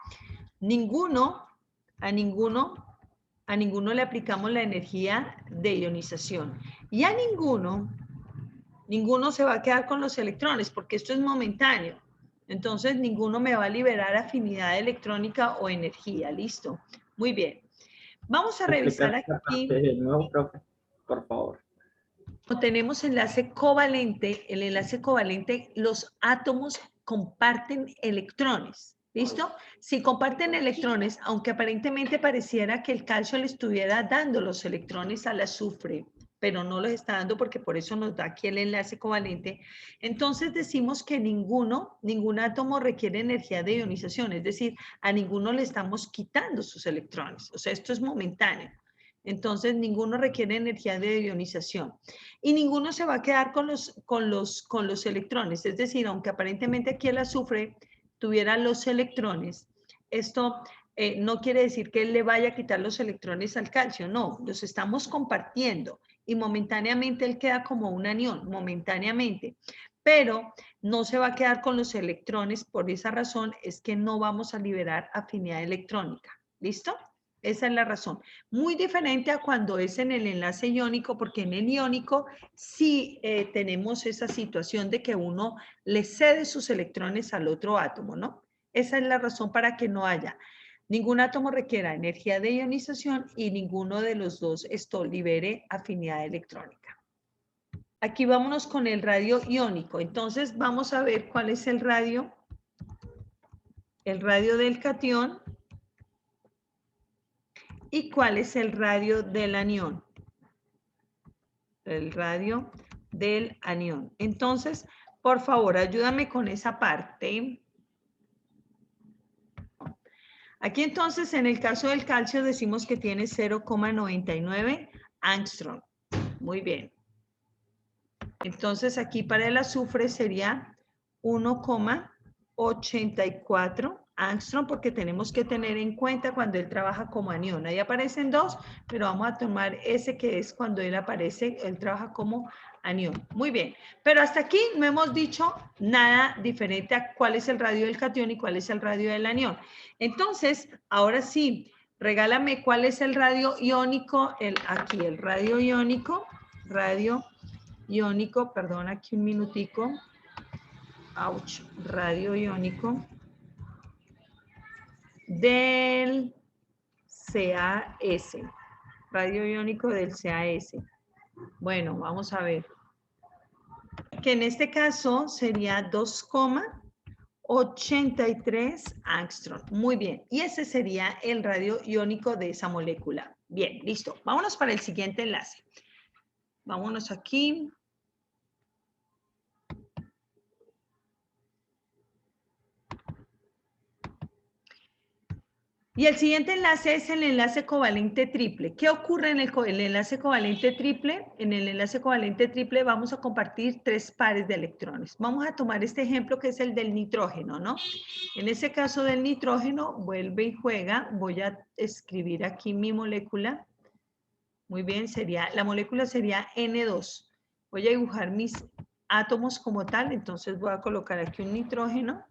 a ninguno le aplicamos la energía de ionización. Y a ninguno se va a quedar con los electrones, porque esto es momentáneo. Entonces, ninguno me va a liberar afinidad electrónica o energía. ¿Listo? Muy bien. Vamos a revisar aquí. De nuevo, profe, por favor. Tenemos enlace covalente. El enlace covalente, los átomos comparten electrones. ¿Listo? Si comparten electrones, aunque aparentemente pareciera que el calcio le estuviera dando los electrones al azufre, pero no los está dando porque por eso nos da aquí el enlace covalente, entonces decimos que ningún átomo requiere energía de ionización, es decir, a ninguno le estamos quitando sus electrones, o sea, esto es momentáneo. Entonces, ninguno requiere energía de ionización. Y ninguno se va a quedar con los electrones, es decir, aunque aparentemente aquí el azufre tuviera los electrones, esto no quiere decir que él le vaya a quitar los electrones al calcio, no, los estamos compartiendo y momentáneamente él queda como un anión, momentáneamente, pero no se va a quedar con los electrones, por esa razón es que no vamos a liberar afinidad electrónica, ¿listo? Esa es la razón. Muy diferente a cuando es en el enlace iónico, porque en el iónico sí tenemos esa situación de que uno le cede sus electrones al otro átomo, ¿no? Esa es la razón para que no haya. Ningún átomo requiera energía de ionización y ninguno de los dos esto libere afinidad electrónica. Aquí vámonos con el radio iónico. Entonces vamos a ver cuál es el radio. El radio del catión. ¿Y cuál es el radio del anión? El radio del anión. Entonces, por favor, ayúdame con esa parte. Aquí entonces, en el caso del calcio, decimos que tiene 0,99 angstrom. Muy bien. Entonces, aquí para el azufre sería 1,84 angstrom, porque tenemos que tener en cuenta cuando él trabaja como anión. Ahí aparecen dos, pero vamos a tomar ese que es cuando él trabaja como anión. Muy bien, pero hasta aquí no hemos dicho nada diferente a cuál es el radio del catión y cuál es el radio del anión. Entonces, ahora sí, regálame cuál es el radio iónico, aquí el radio iónico, perdón, aquí un minutico. Ouch, radio iónico del CAS, radio iónico del CAS. Bueno, vamos a ver. Que en este caso sería 2,83 angstrom. Muy bien. Y ese sería el radio iónico de esa molécula. Bien, listo. Vámonos para el siguiente enlace. Vámonos aquí. Y el siguiente enlace es el enlace covalente triple. ¿Qué ocurre en el enlace covalente triple? En el enlace covalente triple vamos a compartir 3 pares de electrones. Vamos a tomar este ejemplo que es el del nitrógeno, ¿no? En ese caso del nitrógeno, vuelve y juega. Voy a escribir aquí mi molécula. Muy bien, la molécula sería N2. Voy a dibujar mis átomos como tal, entonces voy a colocar aquí un nitrógeno.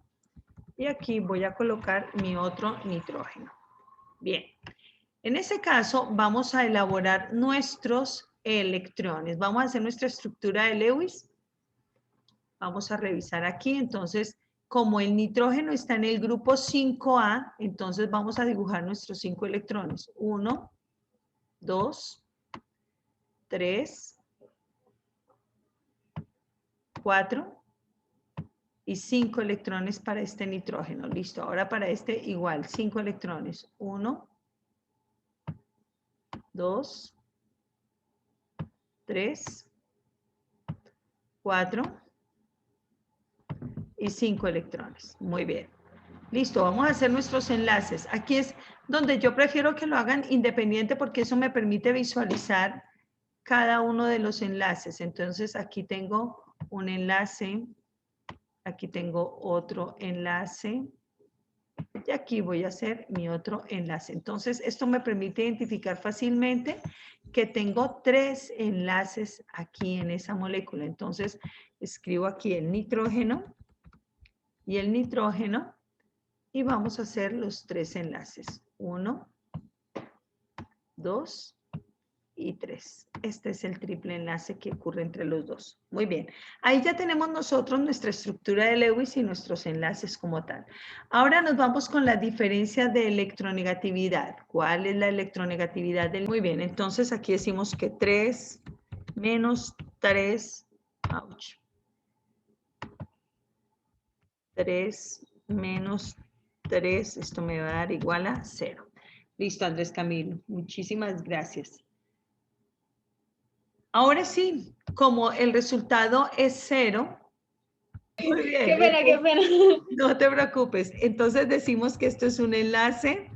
Y aquí voy a colocar mi otro nitrógeno. Bien, en ese caso vamos a elaborar nuestros electrones. Vamos a hacer nuestra estructura de Lewis. Vamos a revisar aquí. Entonces, como el nitrógeno está en el grupo 5A, entonces vamos a dibujar nuestros 5 electrones. 1, 2, 3, 4 y 5 electrones para este nitrógeno. Listo. Ahora para este igual, 5 electrones. 1, 2, 3, 4 y 5 electrones. Muy bien. Listo, vamos a hacer nuestros enlaces. Aquí es donde yo prefiero que lo hagan independiente porque eso me permite visualizar cada uno de los enlaces. Entonces, aquí tengo un enlace, aquí tengo otro enlace, y aquí voy a hacer mi otro enlace. Entonces, esto me permite identificar fácilmente que tengo 3 enlaces aquí en esa molécula. Entonces, escribo aquí el nitrógeno y el nitrógeno y vamos a hacer los 3 enlaces. 1, 2 y 3. Este es el triple enlace que ocurre entre los dos. Muy bien. Ahí ya tenemos nosotros nuestra estructura de Lewis y nuestros enlaces como tal. Ahora nos vamos con la diferencia de electronegatividad. ¿Cuál es la electronegatividad del? Muy bien, entonces aquí decimos que 3 menos 3, ouch. 3 menos 3, esto me va a dar igual a 0. Listo, Andrés Camilo. Muchísimas gracias. Ahora sí, como el resultado es 0. Muy bien. Qué pena, qué pena. No te preocupes. Entonces decimos que esto es un enlace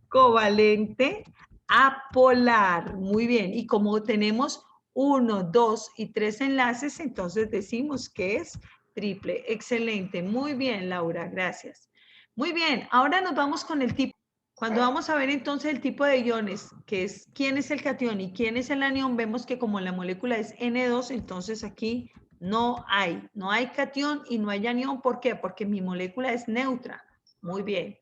covalente apolar. Muy bien. Y como tenemos 1, 2 y 3 enlaces, entonces decimos que es triple. Excelente. Muy bien, Laura. Gracias. Muy bien. Ahora nos vamos con el tipo. Cuando vamos a ver entonces el tipo de iones, que es quién es el catión y quién es el anión, vemos que como la molécula es N2, entonces aquí no hay catión y no hay anión. ¿Por qué? Porque mi molécula es neutra. Muy bien.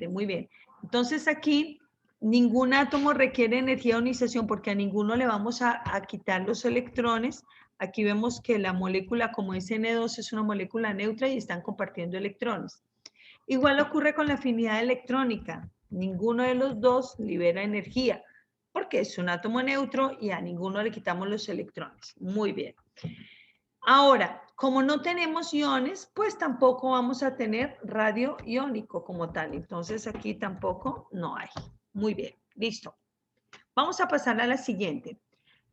Muy bien. Entonces aquí ningún átomo requiere energía de ionización porque a ninguno le vamos a quitar los electrones. Aquí vemos que la molécula como es N2 es una molécula neutra y están compartiendo electrones. Igual ocurre con la afinidad electrónica. Ninguno de los dos libera energía porque es un átomo neutro y a ninguno le quitamos los electrones. Muy bien. Ahora, como no tenemos iones, pues tampoco vamos a tener radio iónico como tal. Entonces aquí tampoco no hay. Muy bien, listo. Vamos a pasar a la siguiente.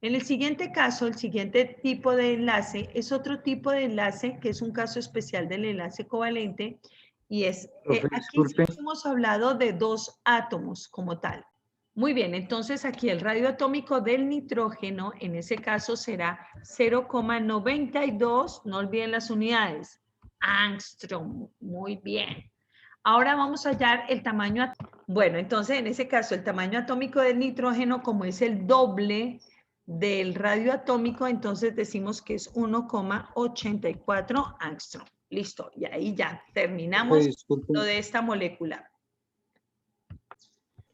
En el siguiente caso, el siguiente tipo de enlace es otro tipo de enlace que es un caso especial del enlace covalente y es, Profe, aquí disculpe. sí hemos hablado de 2 átomos como tal. Muy bien, entonces aquí el radio atómico del nitrógeno, en ese caso será 0,92, no olviden las unidades, angstrom. Muy bien. Ahora vamos a hallar el tamaño. Bueno, entonces en ese caso el tamaño atómico del nitrógeno, como es el doble del radio atómico, entonces decimos que es 1,84 angstrom. Listo, y ahí ya terminamos Disculpe, lo de esta molécula.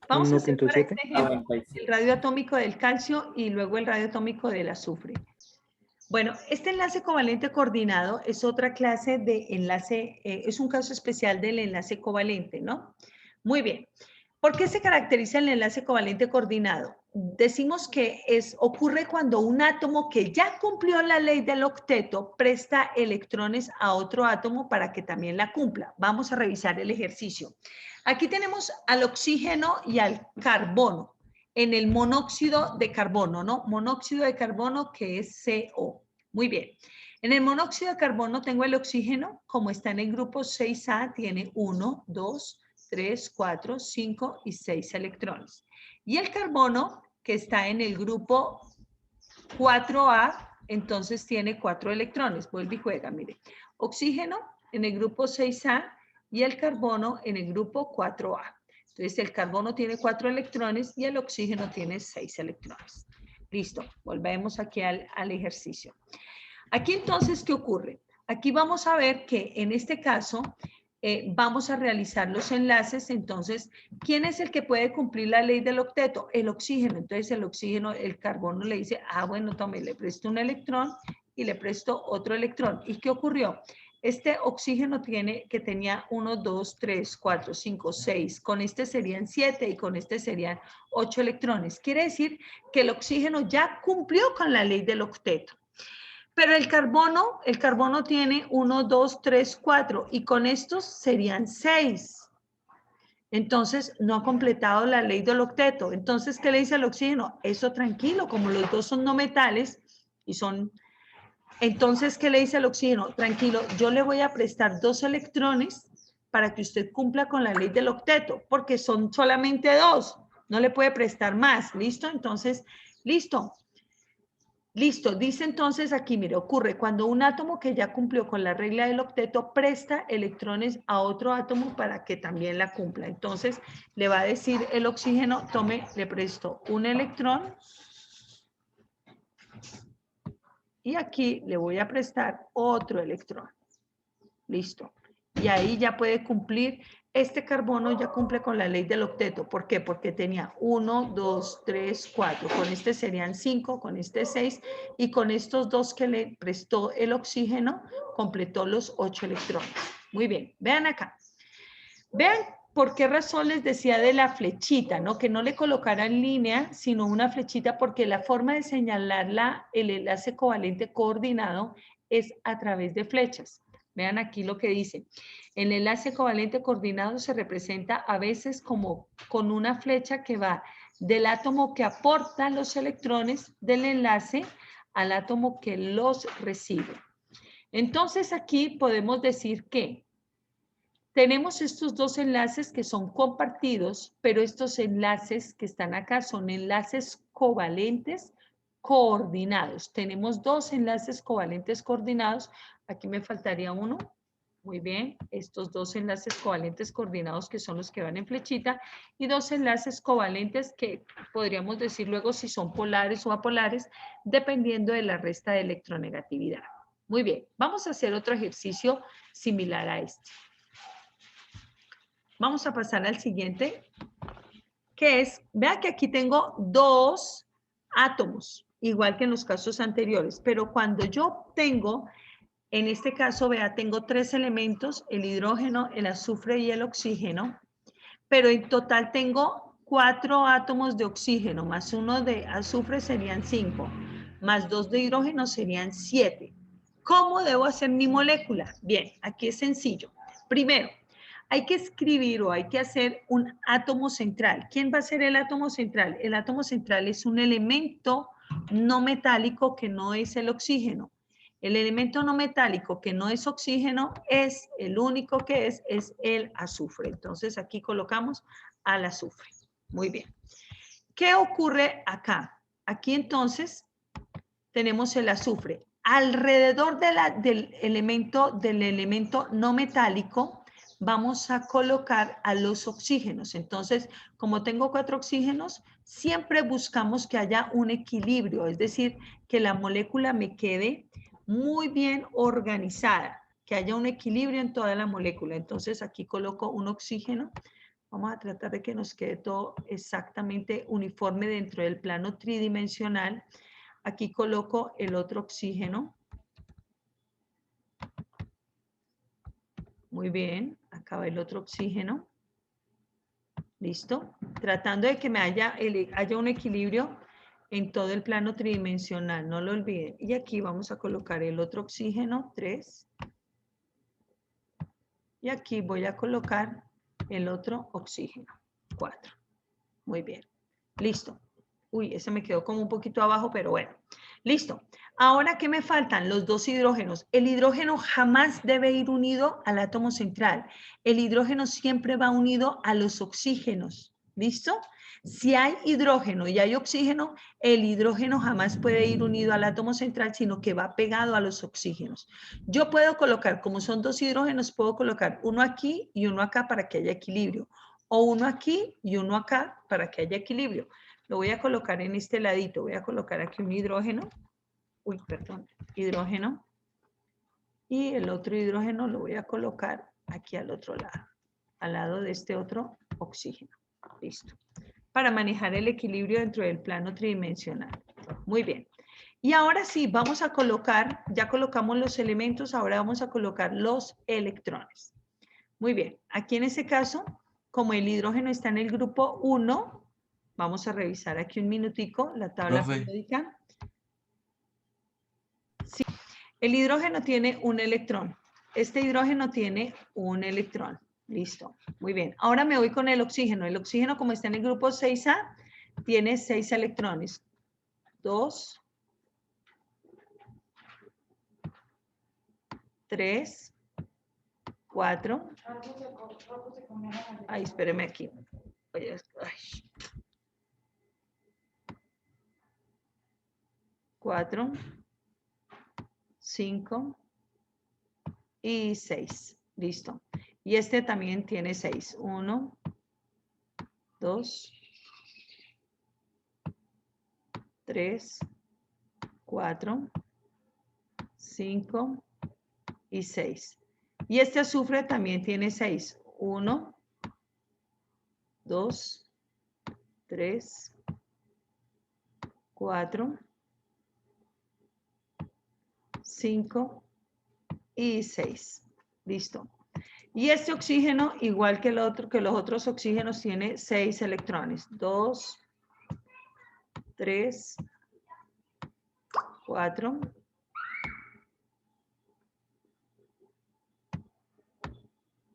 Vamos a hacer para este 1.7. ejemplo el radio atómico del calcio y luego el radio atómico del azufre. Bueno, este enlace covalente coordinado es otra clase de enlace, es un caso especial del enlace covalente, ¿no? Muy bien. ¿Por qué se caracteriza el enlace covalente coordinado? Decimos que ocurre cuando un átomo que ya cumplió la ley del octeto presta electrones a otro átomo para que también la cumpla. Vamos a revisar el ejercicio. Aquí tenemos al oxígeno y al carbono en el monóxido de carbono, ¿no? Monóxido de carbono que es CO. Muy bien. En el monóxido de carbono tengo el oxígeno, como está en el grupo 6A, tiene 1, 2, 3, 4, 5 y 6 electrones. Y el carbono, que está en el grupo 4A, entonces tiene 4 electrones. Vuelve y juega, mire. Oxígeno en el grupo 6A y el carbono en el grupo 4A. Entonces el carbono tiene 4 electrones y el oxígeno tiene 6 electrones. Listo, volvemos aquí al ejercicio. Aquí entonces, ¿qué ocurre? Aquí vamos a ver que en este caso vamos a realizar los enlaces. Entonces, ¿quién es el que puede cumplir la ley del octeto? El oxígeno. Entonces, el oxígeno, el carbono le dice, bueno, tome, le presto un electrón y le presto otro electrón. ¿Y qué ocurrió? Este oxígeno que tenía 1, 2, 3, 4, 5, 6. Con este serían 7 y con este serían 8 electrones. Quiere decir que el oxígeno ya cumplió con la ley del octeto. Pero el carbono tiene 1, 2, 3, 4 y con estos serían 6. Entonces no ha completado la ley del octeto. Entonces, ¿qué le dice al oxígeno? Eso tranquilo, como los dos son no metales y son... Entonces, ¿qué le dice al oxígeno? Tranquilo, yo le voy a prestar 2 electrones para que usted cumpla con la ley del octeto, porque son solamente 2. No le puede prestar más, ¿listo? Entonces, ¿Listo? Listo, dice entonces aquí, mire, ocurre cuando un átomo que ya cumplió con la regla del octeto presta electrones a otro átomo para que también la cumpla. Entonces, le va a decir el oxígeno, tome, le presto un electrón y aquí le voy a prestar otro electrón. Listo. Y ahí ya puede cumplir, este carbono ya cumple con la ley del octeto. ¿Por qué? Porque tenía 1, 2, 3, 4. Con este serían 5, con este 6. Y con estos dos que le prestó el oxígeno, completó los 8 electrones. Muy bien, vean acá. Vean por qué razón les decía de la flechita, ¿no? Que no le colocara en línea, sino una flechita, porque la forma de señalar el enlace covalente coordinado es a través de flechas. Vean aquí lo que dice. El enlace covalente coordinado se representa a veces como con una flecha que va del átomo que aporta los electrones del enlace al átomo que los recibe. Entonces aquí podemos decir que tenemos estos dos enlaces que son compartidos, pero estos enlaces que están acá son enlaces covalentes coordinados. Tenemos dos enlaces covalentes coordinados. Aquí me faltaría uno. Muy bien, estos dos enlaces covalentes coordinados que son los que van en flechita y dos enlaces covalentes que podríamos decir luego si son polares o apolares, dependiendo de la resta de electronegatividad. Muy bien, vamos a hacer otro ejercicio similar a este. Vamos a pasar al siguiente, que es, vea que aquí tengo dos átomos, igual que en los casos anteriores, pero cuando yo tengo, en este caso, vea, tengo tres elementos, el hidrógeno, el azufre y el oxígeno, pero en total tengo 4 átomos de oxígeno, más uno de azufre serían 5, más 2 de hidrógeno serían 7. ¿Cómo debo hacer mi molécula? Bien, aquí es sencillo. Primero, hay que escribir o hay que hacer un átomo central. ¿Quién va a ser el átomo central? El átomo central es un elemento no metálico que no es el oxígeno. El elemento no metálico que no es oxígeno es el único que es el azufre. Entonces aquí colocamos al azufre. Muy bien. ¿Qué ocurre acá? Aquí entonces tenemos el azufre. Alrededor del elemento no metálico vamos a colocar a los oxígenos. Entonces, como tengo 4 oxígenos, siempre buscamos que haya un equilibrio, es decir, que la molécula me quede muy bien organizada, que haya un equilibrio en toda la molécula. Entonces, aquí coloco un oxígeno. Vamos a tratar de que nos quede todo exactamente uniforme dentro del plano tridimensional. Aquí coloco el otro oxígeno. Muy bien, acá va el otro oxígeno. ¿Listo? Tratando de que haya un equilibrio en todo el plano tridimensional, no lo olviden. Y aquí vamos a colocar el otro oxígeno, 3. Y aquí voy a colocar el otro oxígeno, 4. Muy bien. Listo. Uy, ese me quedó como un poquito abajo, pero bueno. Listo. Ahora, ¿qué me faltan? Los dos hidrógenos. El hidrógeno jamás debe ir unido al átomo central. El hidrógeno siempre va unido a los oxígenos. ¿Listo? Si hay hidrógeno y hay oxígeno, el hidrógeno jamás puede ir unido al átomo central, sino que va pegado a los oxígenos. Yo puedo colocar, como son dos hidrógenos, puedo colocar uno aquí y uno acá para que haya equilibrio. O uno aquí y uno acá para que haya equilibrio. Lo voy a colocar en este ladito. Voy a colocar aquí un hidrógeno. Uy, perdón. Hidrógeno. Y el otro hidrógeno lo voy a colocar aquí al otro lado. Al lado de este otro oxígeno. Listo. Para manejar el equilibrio dentro del plano tridimensional. Muy bien. Y ahora sí, vamos a colocar, ya colocamos los elementos, ahora vamos a colocar los electrones. Muy bien. Aquí en este caso, como el hidrógeno está en el grupo 1, vamos a revisar aquí un minutico la tabla periódica. Sí, el hidrógeno tiene un electrón. Este hidrógeno tiene un electrón. Listo. Muy bien. Ahora me voy con el oxígeno. El oxígeno, como está en el grupo 6A, tiene 6 electrones. 2, 3, 4. Ay, espéreme aquí. Oye, ay. 4, 5 y 6. Listo. Y este también tiene 6. 1, 2, 3, 4, 5 y 6. Y este azufre también tiene 6. 1, 2, 3, 4, 5 y 6. Listo. Y este oxígeno, igual que los otros oxígenos, tiene 6 electrones. 2, 3, 4,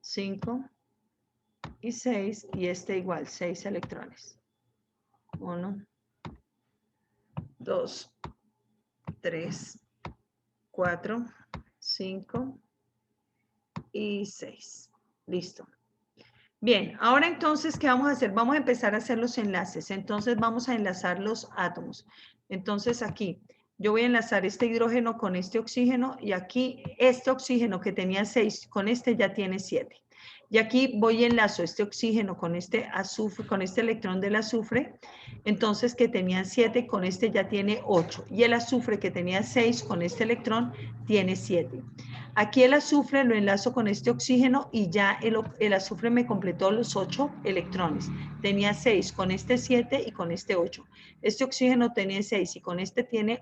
5 y 6. Y este igual, 6 electrones. 1, 2, 3, 4, 5 y 6. Listo. Bien, ahora entonces, ¿qué vamos a hacer? Vamos a empezar a hacer los enlaces. Entonces vamos a enlazar los átomos. Entonces aquí, yo voy a enlazar este hidrógeno con este oxígeno y aquí este oxígeno que tenía 6, con este ya tiene 7. Y aquí voy y enlazo este oxígeno con este azufre, con este electrón del azufre, entonces que tenían 7, con este ya tiene 8. Y el azufre que tenía 6, con este electrón, tiene 7. Aquí el azufre lo enlazo con este oxígeno y ya el azufre me completó los 8 electrones. Tenía 6, con este 7 y con este 8. Este oxígeno tenía 6 y con este tiene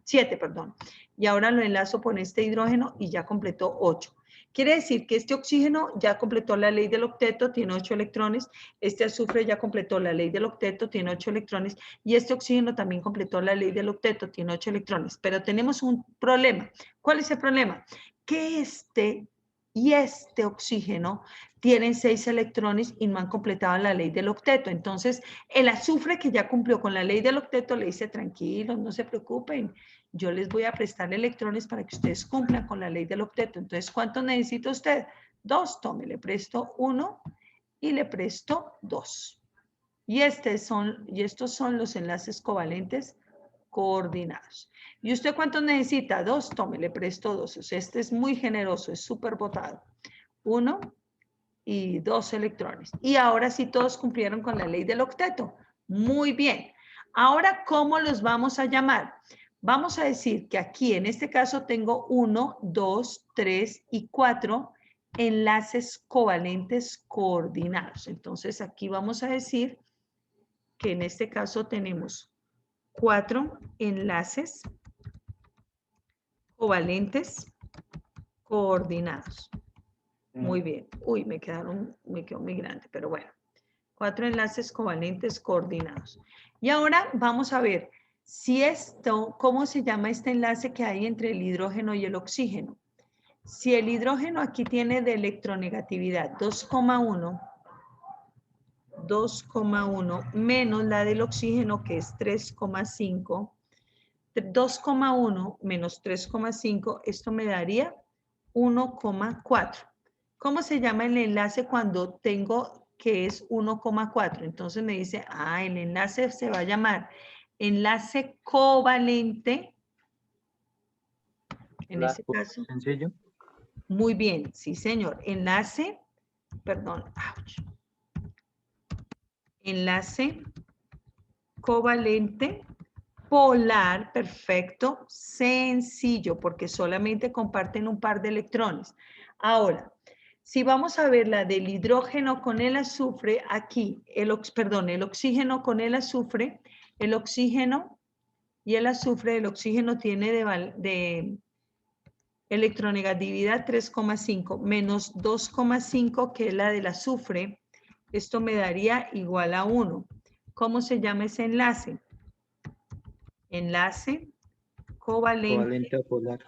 7, perdón. Y ahora lo enlazo con este hidrógeno y ya completó 8. Quiere decir que este oxígeno ya completó la ley del octeto, tiene 8 electrones. Este azufre ya completó la ley del octeto, tiene 8 electrones. Y este oxígeno también completó la ley del octeto, tiene 8 electrones. Pero tenemos un problema. ¿Cuál es el problema? Que este y este oxígeno tienen 6 electrones y no han completado la ley del octeto. Entonces, el azufre que ya cumplió con la ley del octeto le dice, tranquilos, no se preocupen, yo les voy a prestar electrones para que ustedes cumplan con la ley del octeto. Entonces, ¿cuánto necesita usted? 2, tome, le presto 1 y le presto 2. Y estos son los enlaces covalentes coordinados. ¿Y usted cuántos necesita? 2, tome, le presto 2. O sea, este es muy generoso, es súper botado. 1 y 2 electrones. Y ahora sí todos cumplieron con la ley del octeto. Muy bien. Ahora, ¿cómo los vamos a llamar? Vamos a decir que aquí, en este caso, tengo 1, 2, 3 y 4 enlaces covalentes coordinados. Entonces, aquí vamos a decir que en este caso tenemos 4 enlaces covalentes coordinados. Muy bien. Uy, me quedó muy grande, pero bueno. 4 enlaces covalentes coordinados. Y ahora vamos a ver si esto, ¿cómo se llama este enlace que hay entre el hidrógeno y el oxígeno? Si el hidrógeno aquí tiene de electronegatividad 2,1, 2,1 menos la del oxígeno que es 3,5, 2,1 menos 3,5, esto me daría 1,4. ¿Cómo se llama el enlace cuando tengo que es 1,4? Entonces me dice, el enlace se va a llamar enlace covalente. En ese caso. Sencillo. Muy bien, sí señor. Enlace, perdón, enlace covalente polar, perfecto, sencillo, porque solamente comparten un par de electrones. Ahora, si vamos a ver la del hidrógeno con el azufre, aquí, el oxígeno con el azufre, el oxígeno y el azufre, el oxígeno tiene de electronegatividad 3,5 menos 2,5, que es la del azufre, esto me daría igual a 1. ¿Cómo se llama ese enlace? Enlace covalente polar.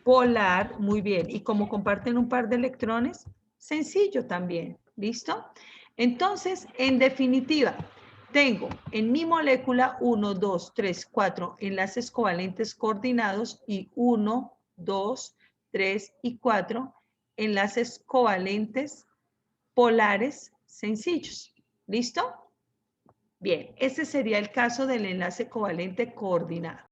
Polar, muy bien. Y como comparten un par de electrones, sencillo también. ¿Listo? Entonces, en definitiva, tengo en mi molécula 1, 2, 3, 4 enlaces covalentes coordinados y 1, 2, 3 y 4 enlaces covalentes polares sencillos. ¿Listo? Bien, ese sería el caso del enlace covalente coordinado.